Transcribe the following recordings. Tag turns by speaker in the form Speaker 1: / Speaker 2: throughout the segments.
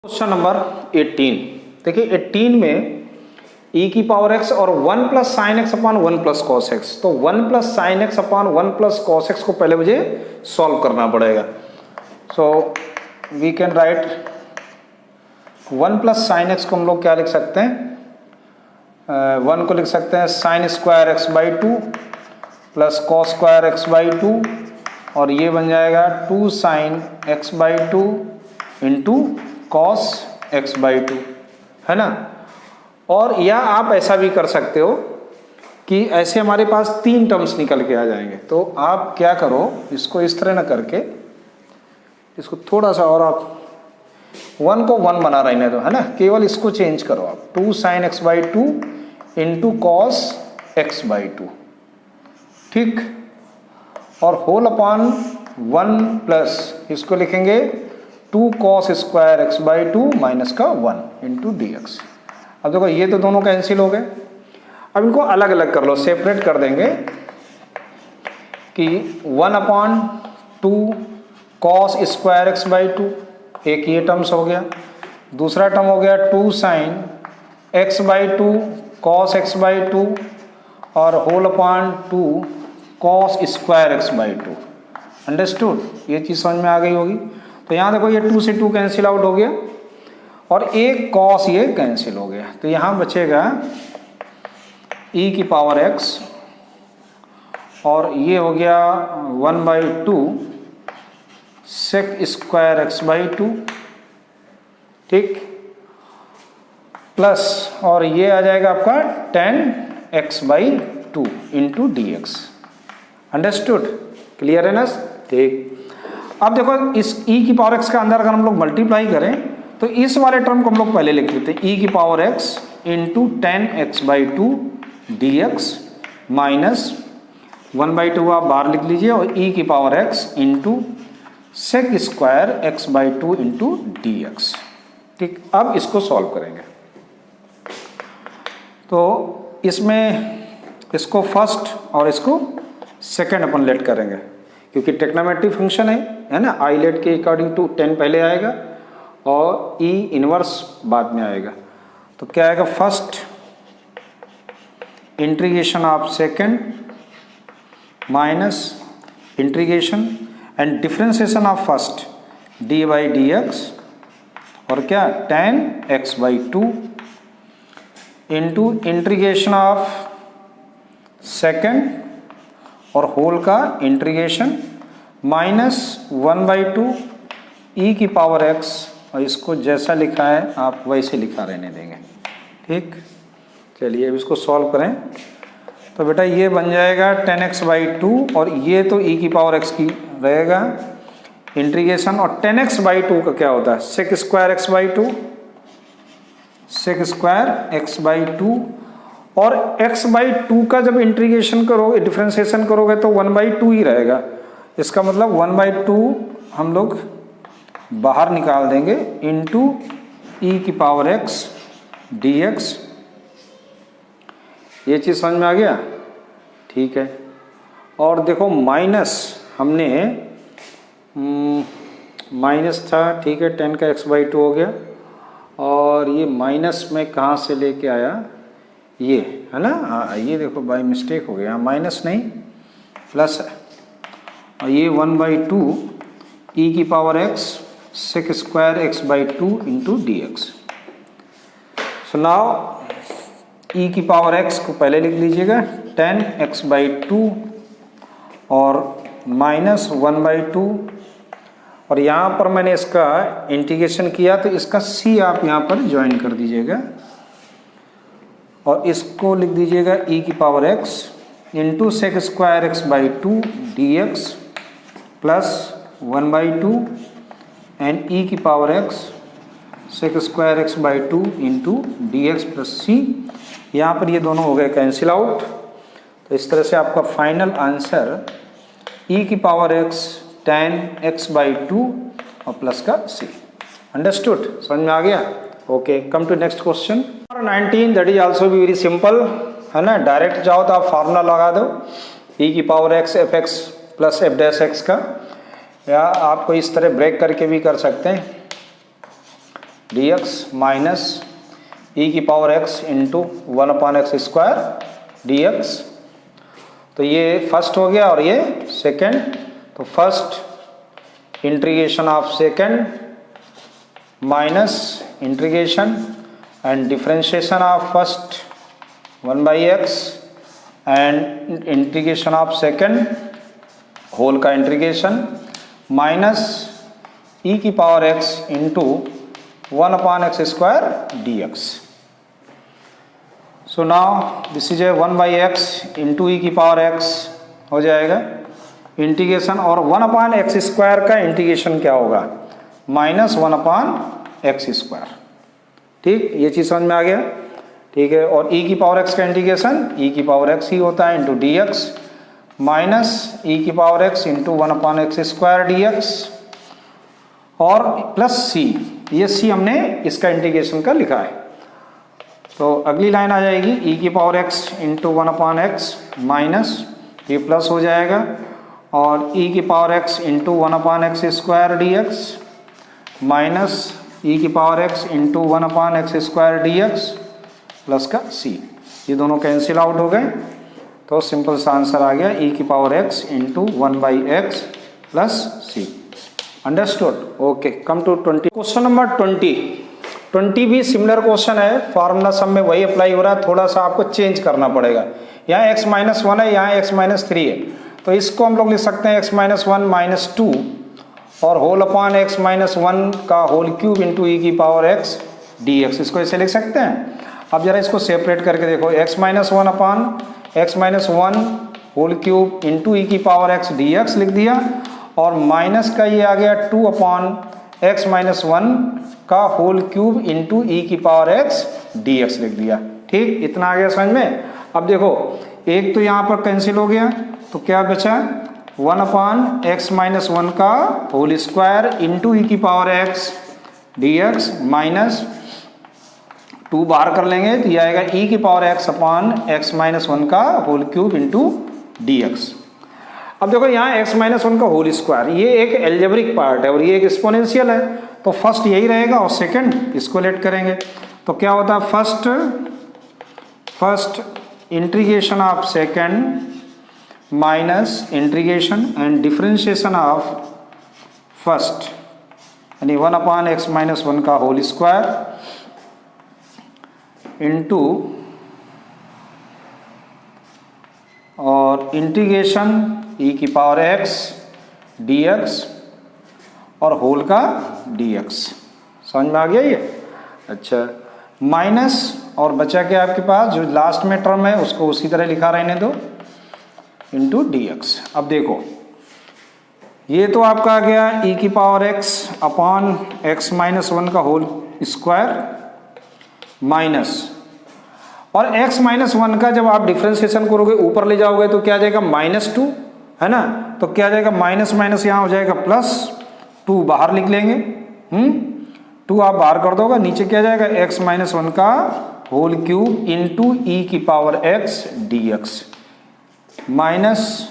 Speaker 1: Question number 18। देखिए 18 में e की पावर x और 1 plus sine x upon 1 plus cos x, तो 1 plus sine x upon 1 plus cos x को पहले मुझे सॉल्व करना पड़ेगा। So we can write 1 plus sine x को हम लोग क्या लिख सकते हैं, 1 को लिख सकते हैं sine square x by 2 plus cos square x by 2, और ये बन जाएगा 2 sine x by 2 into cos x by 2, है ना। और या आप ऐसा भी कर सकते हो कि ऐसे हमारे पास 3 टर्म्स निकल के आ जाएंगे, तो आप क्या करो, इसको इस तरह ना करके इसको थोड़ा सा और आप 1 को 1 बना रहने दो, है ना। केवल इसको चेंज करो आप, 2 sine x by 2 into cos x by 2, ठीक। और होल अपॉन 1 प्लस इसको लिखेंगे 2 cos square x by 2 minus का 1 इंटू डी एक्स। अब देखो ये तो दोनों कैंसिल हो गए, अब इनको अलग अलग कर लो, सेपरेट कर देंगे कि 1 upon 2 cos square x by 2, एक ये टर्म्स हो गया। दूसरा टर्म हो गया 2 sine x by 2 cos x by 2 और whole upon 2 cos square x by 2। Understood, ये चीज़ समझ में आ गई होगी। तो यहाँ देखो ये 2 से 2 कैंसिल आउट हो गया और एक कॉस ये कैंसिल हो गया, तो यहाँ बचेगा e की पावर x और ये हो गया 1/2 सेक स्क्वायर एक्स बाई 2, ठीक, प्लस और ये आ जाएगा आपका 10x by 2 into d x. Understood, clear है ना, ठीक। अब देखो इस e की पावर x का अंदर अगर हम लोग मल्टीप्लाई करें तो इस वाले टर्म को हम लोग पहले लिख लेते हैं, e की power x into 10x by 2 d x minus 1/2 आप बाहर लिख लीजिए और e की power x into sec square x by 2 into d x, ठीक। अब इसको सॉल्व करेंगे तो इसमें इसको फर्स्ट और इसको सेकेंड अपन लेट करेंगे, क्योंकि टेक्नोमेट्री फंक्शन है ना। आई लेट के अकॉर्डिंग टू 10 पहले आएगा और ई इनवर्स बाद में आएगा। तो क्या आएगा, first integration of second minus integration and differentiation of first D by d x और क्या 10x by 2 into integration of second और होल का इंटीग्रेशन माइनस 1/2 e की पावर x, और इसको जैसा लिखा है आप वैसे लिखा रहने देंगे, ठीक। चलिए अब इसको सॉल्व करें तो बेटा ये बन जाएगा 10x बाई 2 और ये तो e की पावर x की रहेगा इंटीग्रेशन, और 10x बाई 2 का क्या होता है sec square x by 2, sec square x by 2, और x बाई 2 का जब इंटीग्रेशन करोगे डिफरेंशिएशन करोगे तो 1/2 ही रहेगा। इसका मतलब 1/2 हम लोग बाहर निकाल देंगे इंटू e की पावर x dx। ये चीज़ समझ में आ गया, ठीक है। और देखो माइनस हमने माइनस था, ठीक है, 10 का x बाई 2 हो गया, और ये माइनस में कहाँ से लेके आया, ये है ना, ये देखो बाय मिस्टेक हो गया, माइनस नहीं प्लस है, और ये 1/2 e की power x sec square x by 2 into d x. So now e की पावर x को पहले लिख लीजिएगा 10x बाई 2 और माइनस 1/2, और यहाँ पर मैंने इसका इंटीग्रेशन किया तो इसका c आप यहाँ पर ज्वाइन कर दीजिएगा और इसको लिख दीजिएगा e की power x into sec square x by 2 d x plus 1/2 and e की power x sec square x by 2 into d x plus C. यहाँ पर ये दोनों हो गए कैंसिल आउट, तो इस तरह से आपका फाइनल आंसर e की पावर x 10x बाई 2 और प्लस का c। अंडरस्टूड, समझ में आ गया, okay. Come to next question 19, that is also भी वेरी सिंपल, है ना। डायरेक्ट जाओ तो आप फार्मूला लगा दो e की power x F x plus F dash x का, या आपको इस तरह ब्रेक करके भी कर सकते हैं। डी एक्स माइनस ई की power x into 1/x² d x. तो ये फर्स्ट हो गया और ये सेकेंड। तो first integration of second minus integration and differentiation of first 1/x and integration of second whole का इंटीग्रेशन माइनस ई की power x into 1/x² dx। So now this is a 1/x into e की power x हो जाएगा integration, और 1/x² का integration क्या होगा, -1/x²। ठीक, ये चीज़ समझ में आ गया। ठीक है, और ई की पावर एक्स का इंटीग्रेशन ई की पावर एक्स ही होता है into d x minus e की power x into 1/x² dx और प्लस सी, ये सी हमने इसका इंटीग्रेशन का लिखा है। तो अगली लाइन आ जाएगी ई की power x into 1/x minus, ये प्लस हो जाएगा, और ई की power x into 1/x² dx minus e की power x into 1/x² dx plus का सी, ये दोनों कैंसिल आउट हो गए। तो सिंपल सा आंसर आ गया ई की power x into 1/x plus c. Understood? Okay, come to 20। Question number 20 भी सिमिलर क्वेश्चन है, फार्मूला सब में वही अप्लाई हो रहा है, थोड़ा सा आपको चेंज करना पड़ेगा। यहाँ x-1 है, यहाँ x-3 है, तो इसको हम लोग लिख सकते हैं x-1 -2 और होल अपॉन x-1 का होल क्यूब इंटू ई की पावर x dx, इसको ऐसे लिख सकते हैं। अब जरा इसको सेपरेट करके देखो, x-1 upon x-1 whole cube into e की पावर x dx लिख दिया, और माइनस का ये आ गया 2 अपॉन x-1 का होल क्यूब इंटू ई की पावर x dx लिख दिया। ठीक, इतना आ गया समझ में। अब देखो, एक तो यहाँ पर कैंसिल हो गया, तो क्या बचा 1/x-1 का होल स्क्वायर इंटू ई की पावर x dx माइनस 2 बाहर कर लेंगे तो यह आएगा ई की पावर x अपॉन x-1 का होल क्यूब इंटू dx। अब देखो यहाँ x-1 का होल स्क्वायर, ये एक एल्जेब्रिक पार्ट है और ये एक एक्सपोनेंशियल है, तो फर्स्ट यही रहेगा और सेकंड इसको लेट करेंगे। तो क्या होता है, first integration of second minus integration and differentiation of first, यानी 1/x-1 का होल स्क्वायर इंटू और इंटीग्रेशन ई की पावर x dx और होल का dx। समझ में आ गया ये? अच्छा, माइनस और बचा क्या आपके पास, जो लास्ट में टर्म है उसको उसी तरह लिखा रहने दो इंटू dx। अब देखो, ये तो आपका आ गया ई की पावर x अपॉन x-1 का होल स्क्वायर माइनस, और x-1 का जब आप डिफ्रेंशिएशन करोगे ऊपर ले जाओगे तो क्या आ जाएगा -2, है ना। तो क्या आ जाएगा, माइनस माइनस यहाँ हो जाएगा प्लस, 2 बाहर लिख लेंगे, 2 आप बाहर कर दोगे, नीचे क्या जाएगा x-1 का होल क्यूब इंटू ई की पावर x dx माइनस,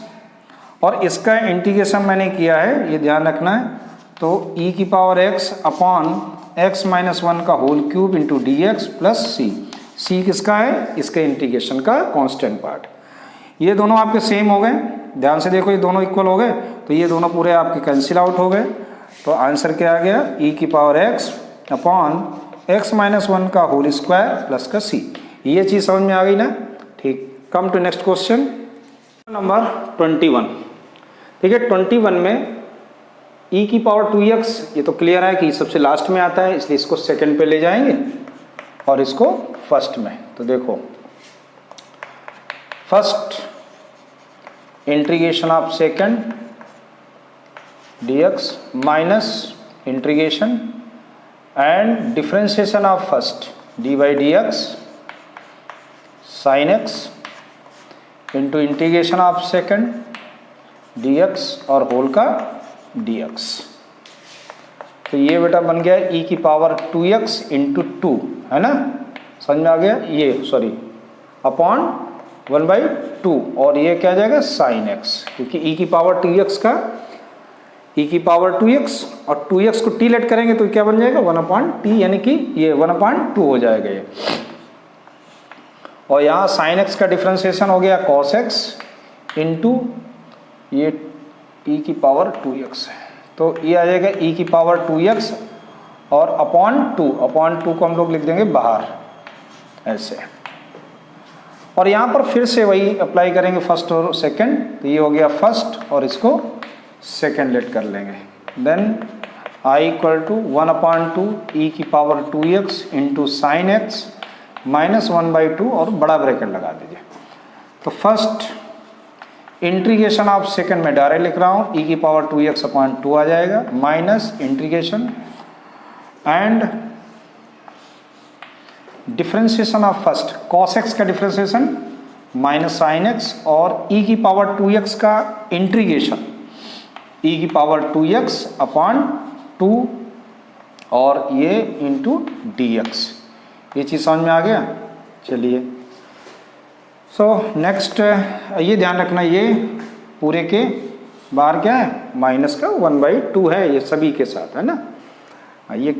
Speaker 1: और इसका इंटीग्रेशन मैंने किया है, ये ध्यान रखना है। तो ई की पावर x अपॉन x-1 का whole cube into dx plus C किसका है, इसके इंटीग्रेशन का कांस्टेंट पार्ट। ये दोनों आपके सेम हो गए, ध्यान से देखो, ये दोनों इक्वल हो गए, तो ये दोनों पूरे आपके कैंसिल आउट हो गए। तो आंसर क्या आ गया, ई की पावर x अपॉन x-1 का होल स्क्वायर प्लस का सी। ये चीज़ समझ में आ गई ना। ठीक, come to next question number 21। ठीक है, 21 में ई की पावर 2x, ये तो क्लियर है कि सबसे लास्ट में आता है, इसलिए इसको सेकंड पे ले जाएंगे और इसको फर्स्ट में। तो देखो, first integration of second dx minus integration and differentiation of first dy/dx sin x into integration of second dx और होल का dx। तो ये बेटा बन गया ई की पावर 2x इंटू 2, है ना, समझ में आ गया। ये सॉरी अपॉन 1/2, और ये क्या आ जाएगा sin x, क्योंकि ई की पावर 2x का ई की पावर 2x और 2x को t लेट करेंगे तो क्या बन जाएगा 1/t, यानी कि ये 1/2 हो जाएगा ये। और यहाँ sin x का डिफ्रेंसिएशन हो गया cos x इंटू ये e की पावर 2x, तो ये आ जाएगा e की पावर 2x और अपॉन 2 को हम लोग लिख देंगे बाहर ऐसे। और यहाँ पर फिर से वही अप्लाई करेंगे फर्स्ट और सेकंड, तो ये हो गया फर्स्ट और इसको सेकंड लेट कर लेंगे। Then i equal to 1/2 e की power 2x into sine x minus 1/2 और बड़ा ब्रैकेट लगा दीजिए। तो फर्स्ट इंटीग्रेशन ऑफ सेकंड में डायरेक्ट लिख रहा हूँ, e की पावर 2x/2 आ जाएगा minus integration and differentiation of first cos x का डिफरेंशिएशन माइनस साइन एक्स और e की पावर 2x का इंटीग्रेशन e की पावर 2x/2 और ये इंटू dx। ये चीज़ समझ में आ गया। चलिए सो नेक्स्ट ये ध्यान रखना, ये पूरे के बाहर क्या है माइनस का 1/2 है, ये सभी के साथ है ना। ये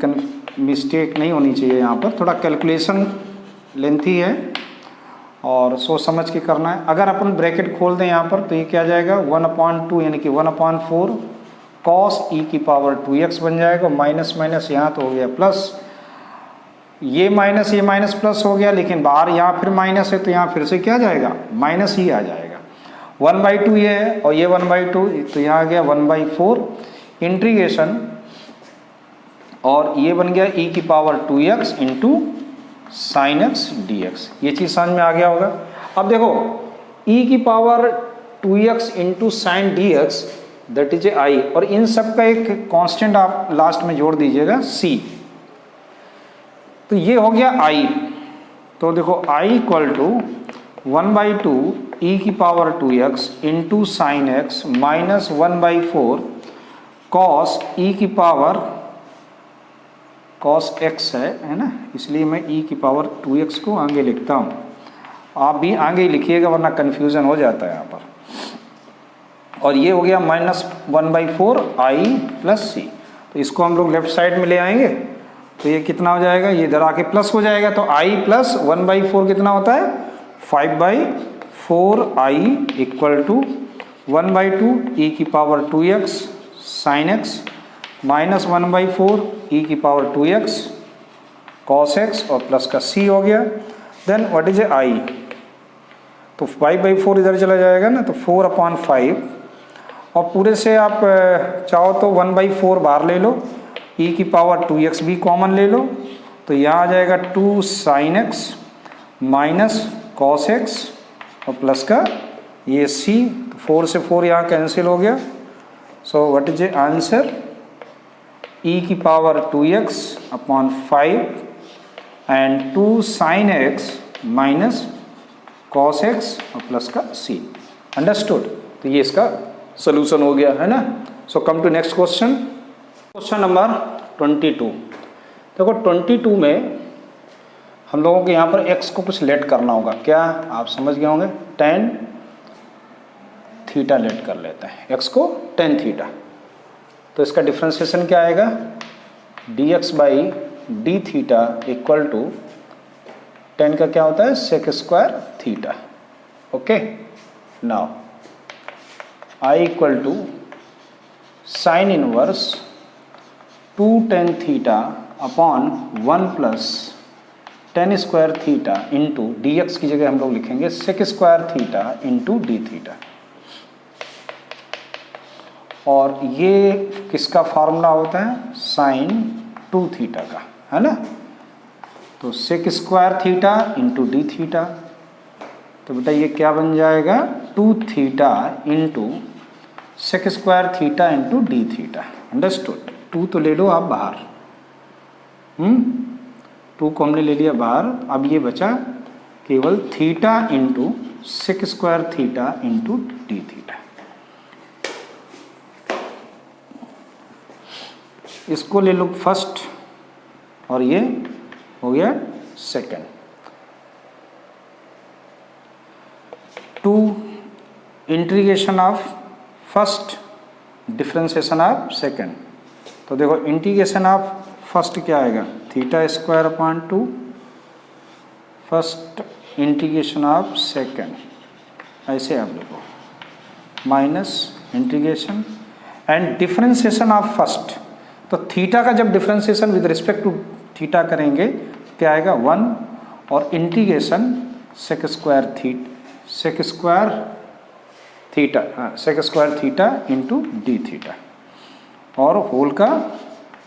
Speaker 1: मिस्टेक नहीं होनी चाहिए, यहाँ पर थोड़ा कैलकुलेशन लेंथी है और सोच समझ के करना है। अगर अपन ब्रैकेट खोल दें यहाँ पर तो ये क्या जाएगा 1/2 यानी कि 1/4 cos e की पावर 2x बन जाएगा, माइनस माइनस यहाँ तो हो गया प्लस, ये माइनस प्लस हो गया, लेकिन बाहर यहाँ फिर माइनस है तो यहाँ फिर से क्या जाएगा माइनस ही आ जाएगा। 1/2 ये है और ये 1/2 तो यहाँ आ गया 1/4 इंटीग्रेशन और ये बन गया e की power 2x into sine x dx। ये चीज़ समझ में आ गया होगा। अब देखो e की power 2x into sign dx that is I, और इन सब का एक कांस्टेंट आप लास्ट में जोड़ दीजिएगा c, तो ये हो गया i। तो देखो i इक्वल टू 1/2 e की power 2x into sine x minus 1/4 cos e की पावर cos x है ना, इसलिए मैं e की पावर 2x को आगे लिखता हूँ। आप भी आगे ही लिखिएगा वरना कन्फ्यूज़न हो जाता है यहाँ पर। और ये हो गया माइनस 1/4 i प्लस c, तो इसको हम लोग लेफ्ट साइड में ले आएंगे तो ये कितना हो जाएगा, ये इधर आके प्लस हो जाएगा। तो i प्लस 1/4 कितना होता है 5/4 i इक्वल टू 1/2 e की power 2x sine x minus 1/4 e की पावर 2x cos x और प्लस का c हो गया। Then what is a i, तो 5/4 इधर चला जाएगा ना, तो 4/5 और पूरे से आप चाहो तो 1/4 बाहर ले लो, e की पावर 2x भी कॉमन ले लो, तो यहाँ आ जाएगा 2 sine x minus cos x और प्लस का ये c, तो 4 से 4 यहाँ कैंसिल हो गया। So what is a answer, e की power 2x/5 and 2 sine x minus cos x और प्लस का c। अंडरस्टूड, तो ये इसका सोल्यूशन हो गया है ना। So come to next question, question number 22। देखो 22 में हम लोगों को यहाँ पर x को कुछ लेट करना होगा, क्या आप समझ गए होंगे, tan थीटा लेट कर लेते हैं, x को tan थीटा। तो इसका डिफ्रेंशिएशन क्या आएगा, dx/d theta equal to tan का क्या होता है sec² theta. Okay, now I equal to sine inverse 2 tan theta upon 1 plus tan² theta into dx की जगह हम लोग लिखेंगे sec² theta into d theta. और ये किसका फार्मूला होता है, साइन 2 थीटा का, है ना। तो sec² theta into d theta, तो बेटा ये क्या बन जाएगा 2 theta into sec² theta into d theta. Understood, 2 तो ले लो आप बाहर, 2 को हमने ले लिया बाहर। अब ये बचा केवल theta into sec² theta into d theta. इसको ले लो फर्स्ट और ये हो गया second. 2 integration of first differentiation of second. तो देखो इंटीग्रेशन ऑफ फर्स्ट क्या आएगा, theta square upon 2, first integration of second, ऐसे आप देखो, minus integration and differentiation of first. तो थीटा का जब differentiation with respect to theta करेंगे क्या आएगा 1, और integration sec square theta into D theta और होल का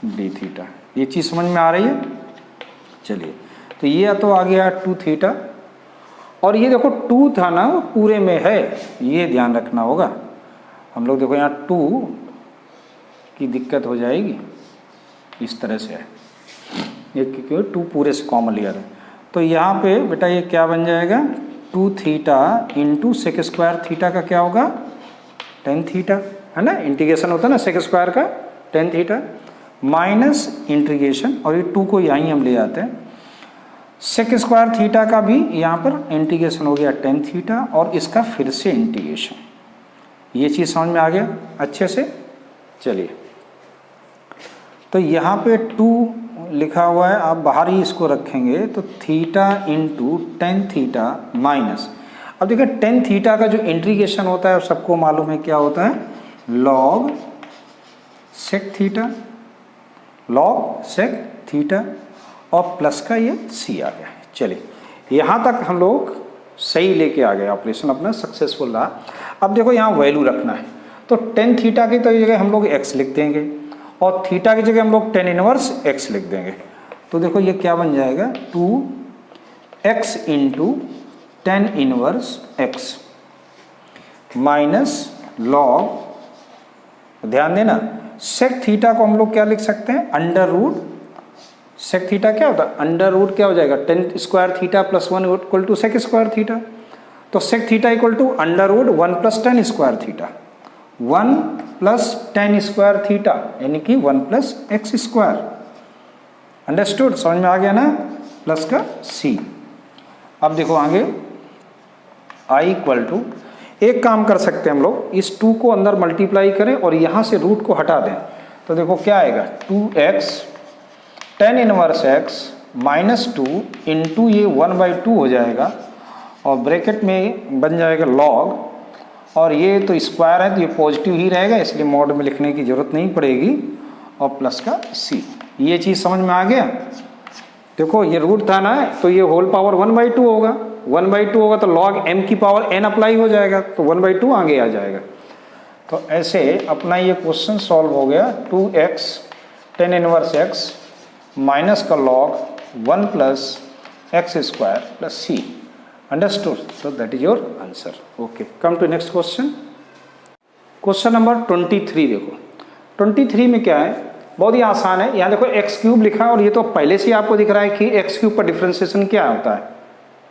Speaker 1: डी थीटा। ये चीज़ समझ में आ रही है। चलिए, तो ये तो आ गया 2 थीटा, और ये देखो 2 था ना वो पूरे में है, ये ध्यान रखना होगा हम लोग। देखो यहाँ 2 की दिक्कत हो जाएगी, इस तरह से है ये, क्योंकि 2 पूरे से कॉमन लिया है। तो यहाँ पे बेटा ये क्या बन जाएगा 2 theta into sec square theta का क्या होगा 10 थीटा, है ना, इंटीग्रेशन होता है ना सेक स्क्वायर का 10 थीटा, माइनस इंटीग्रेशन, और ये 2 को यहीं हम ले आते हैं, सेक स्क्वायर थीटा का भी यहाँ पर इंटीग्रेशन हो गया 10 थीटा, और इसका फिर से इंटीग्रेशन। ये चीज़ समझ में आ गया अच्छे से। चलिए, तो यहाँ पे 2 लिखा हुआ है, आप बाहर ही इसको रखेंगे तो थीटा इंटू 10 थीटा माइनस, अब देखिए 10 थीटा का जो इंटीग्रेशन होता है सबको मालूम है क्या होता है, log sec theta, log sec theta, और प्लस का ये सी आ गया। चलिए, यहाँ तक हम लोग सही लेके आ गए, ऑपरेशन अपना सक्सेसफुल रहा। अब देखो यहाँ वैल्यू रखना है, तो 10 थीटा की तो जगह हम लोग x लिख देंगे, और थीटा की जगह हम लोग 10 इनवर्स x लिख देंगे। तो देखो ये क्या बन जाएगा 2x into 10 inverse x minus log, ध्यान देना सेक थीटा को हम लोग क्या लिख सकते हैं अंडर रूट, सेक थीटा क्या होता है अंडर रूट, क्या हो जाएगा 10 square theta plus 1 equal to sec square theta. तो sec theta equal to under root 1 plus 10 square theta, 1 plus 10 square theta, यानी कि 1 प्लस एक्स स्क्वायर। अंडरस्टूड, समझ में आ गया ना, प्लस का सी। अब देखो आगे आई इक्वल टू, एक काम कर सकते हैं हम लोग, इस 2 को अंदर मल्टीप्लाई करें और यहाँ से रूट को हटा दें। तो देखो क्या आएगा 2x 10 inverse x minus 2 into ये 1/2 हो जाएगा, और ब्रैकेट में बन जाएगा लॉग, और ये तो स्क्वायर है तो ये पॉजिटिव ही रहेगा, इसलिए मॉड में लिखने की जरूरत नहीं पड़ेगी, और प्लस का सी। ये चीज़ समझ में आ गया। देखो ये रूट था ना, तो ये होल पावर 1/2 होगा, 1/2 होगा तो log m की पावर n अप्लाई हो जाएगा, तो 1/2 आगे आ जाएगा। तो ऐसे अपना ये क्वेश्चन सॉल्व हो गया, 2x 10 इनवर्स x माइनस का log 1 plus x square plus c. Understood, so that is your answer. Okay, come to next question. Question number 23 देखो, 23 में क्या है, बहुत ही आसान है। यहाँ देखो एक्स क्यूब लिखा है, और ये तो पहले से आपको दिख रहा है कि एक्स क्यूब पर डिफ्रेंसिएशन क्या होता है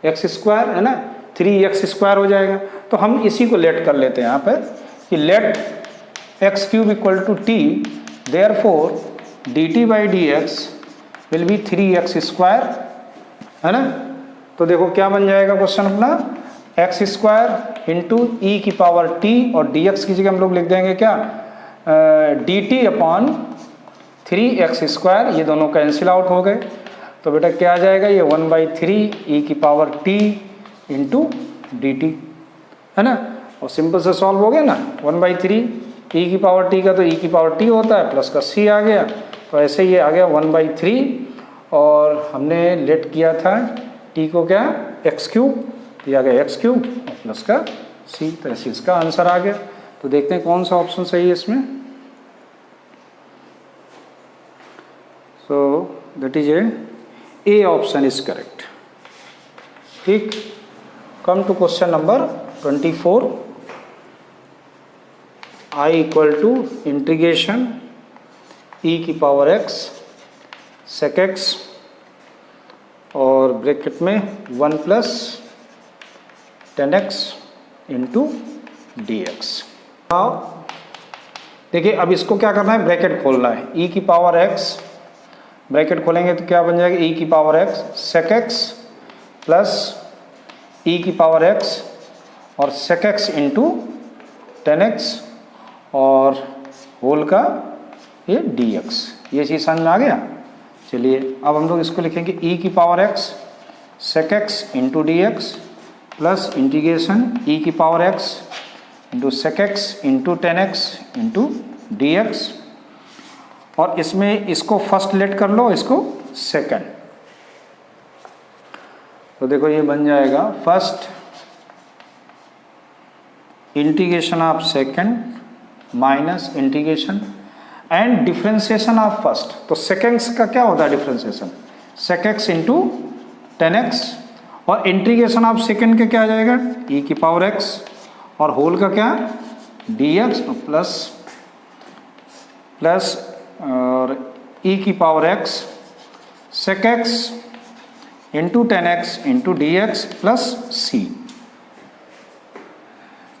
Speaker 1: एक्स स्क्वायर, है ना, 3x स्क्वायर हो जाएगा। तो हम इसी को लेट कर लेते हैं यहाँ पर कि let x cube equal to t, therefore dt by d x will be 3x square, है ना। तो देखो क्या बन जाएगा क्वेश्चन अपना, एक्स स्क्वायर इंटू ई की पावर टी, और डी एक्स की जगह हम लोग लिख देंगे क्या D T upon 3x square, ये दोनों कैंसिल आउट हो गए। तो बेटा क्या आ जाएगा, ये 1/3 ई की power T into D T, है ना, और सिंपल से सॉल्व हो गया ना। 1/3 ई की पावर टी का तो ई की पावर टी होता है, प्लस का सी आ गया, तो ऐसे ये आ गया 1/3, और हमने लेट किया था टी को क्या एक्स क्यूब, दिया गया एक्स क्यूब और प्लस का सी, तो ऐसे इसका आंसर आ गया। तो देखते हैं कौन सा ऑप्शन सही है इसमें। So that is a option is correct. ठीक, come to question number 24। I equal to integration e की पावर एक्स सेक एक्स, और ब्रैकेट में 1 plus 10x into d x. देखिए अब इसको क्या करना है, ब्रैकेट खोलना है, e की पावर x, ब्रैकेट खोलेंगे तो क्या बन जाएगा e की पावर x सेक x प्लस e की पावर x और सेक x इंटू 10x, और होल का ये dx, ये चीज़ समझ में आ गया। चलिए अब हम लोग इसको लिखेंगे e की power x sec x into d x plus integration e की power x into sec x into tan x into d x, और इसमें इसको फर्स्ट लेट कर लो, इसको सेकंड। तो देखो ये बन जाएगा first integration of second minus integration and differentiation of first. तो सेकेंड्स का क्या होता है differentiation, sec x into tan x, और इंटीग्रेशन ऑफ सेकंड के क्या आ जाएगा e की पावर x, और होल का क्या dx प्लस और e की power x sec x into tan x into d x plus C,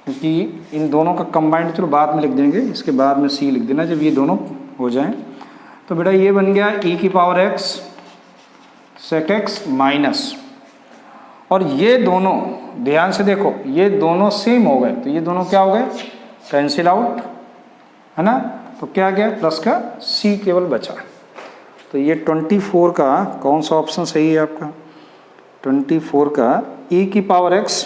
Speaker 1: क्योंकि इन दोनों का कंबाइंड चलो बाद में लिख देंगे, इसके बाद में सी लिख देना जब ये दोनों हो जाएं। तो बेटा ये बन गया e की power x sec x minus, और ये दोनों ध्यान से देखो ये दोनों सेम हो गए, तो ये दोनों क्या हो गए कैंसिल आउट, है ना। तो क्या गया प्लस का c केवल बचा। तो ये 24 का कौन सा ऑप्शन सही है आपका, 24 का e की पावर x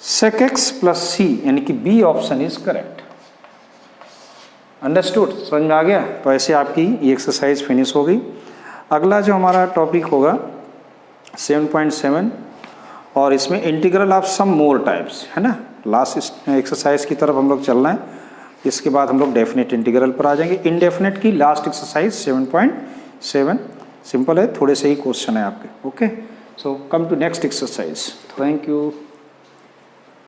Speaker 1: sec x प्लस c, यानी कि B option is correct. Understood, समझ में आ गया। तो ऐसे आपकी ये एक्सरसाइज फिनिश हो गई। अगला जो हमारा टॉपिक होगा 7.7, और इसमें integral of some more types, है ना। लास्ट एक्सरसाइज की तरफ हम लोग चल रहे हैं, इसके बाद हम लोग डेफिनेट इंटीग्रल पर आ जाएंगे। इनडेफिनेट की लास्ट एक्सरसाइज 7.7 सिंपल है, थोड़े से ही क्वेश्चन है आपके। Okay, so come to next exercise. Thank you.